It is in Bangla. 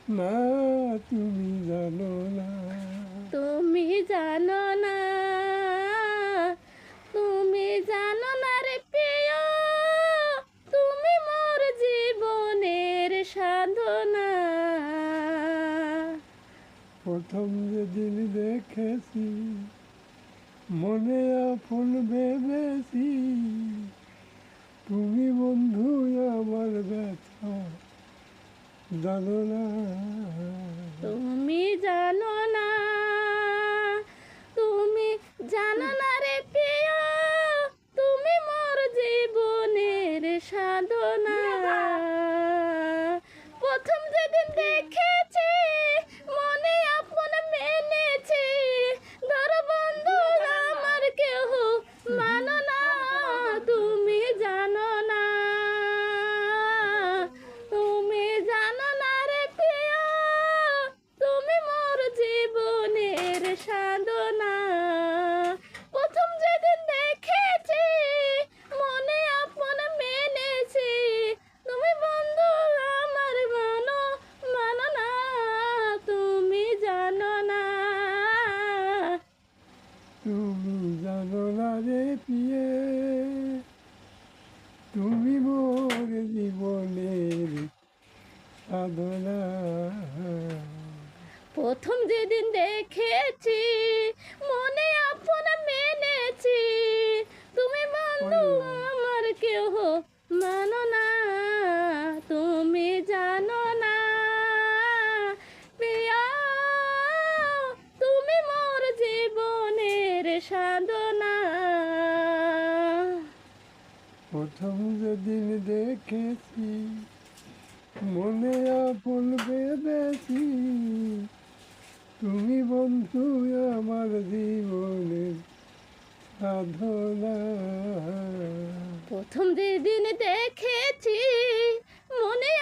না তুমি জানো না, তুমি জানো না, তুমি জানো না রে প্রিয়, তুমি মোর জীবনের সাধনা। প্রথম যেদিন দেখেছি মনে আপন ভেবেছি, তুমি বন্ধু আমার ব্যথা জানো না। তুমি জানো না, তুমি জানো না রে প্রিয়, তুমি মোর জীবনের সাধনা। প্রথম যেদিন দেখেছি মনে আপন মেনেছি, ধর বন্ধু আমার কেহ মানো না। তুমি জানো না, তুমি জানো না রে প্রিয়, তুমি মোর জীবনের সাধনা। প্রথম যেদিন দেখেছি মনে আপন মেনেছি, তুমি বন্ধু আমার মানো না। তুমি জানো না, তুমি জানো না রে প্রিয়ে, তুমি মোর জীবনের সাধনা। প্রথম যেদিন দেখেছি মনে আপন মেনেছি, তুমি বন্ধু আমার কেহ মানো না। তুমি জানো না প্রিয়া, তুমি মোর জীবনের সাধনা। প্রথম যেদিন দেখেছি মনে আপন ভেবেছি, তুমি বন্ধু আমার জীবনের সাধনা। প্রথম যেদিন দেখেছি মনে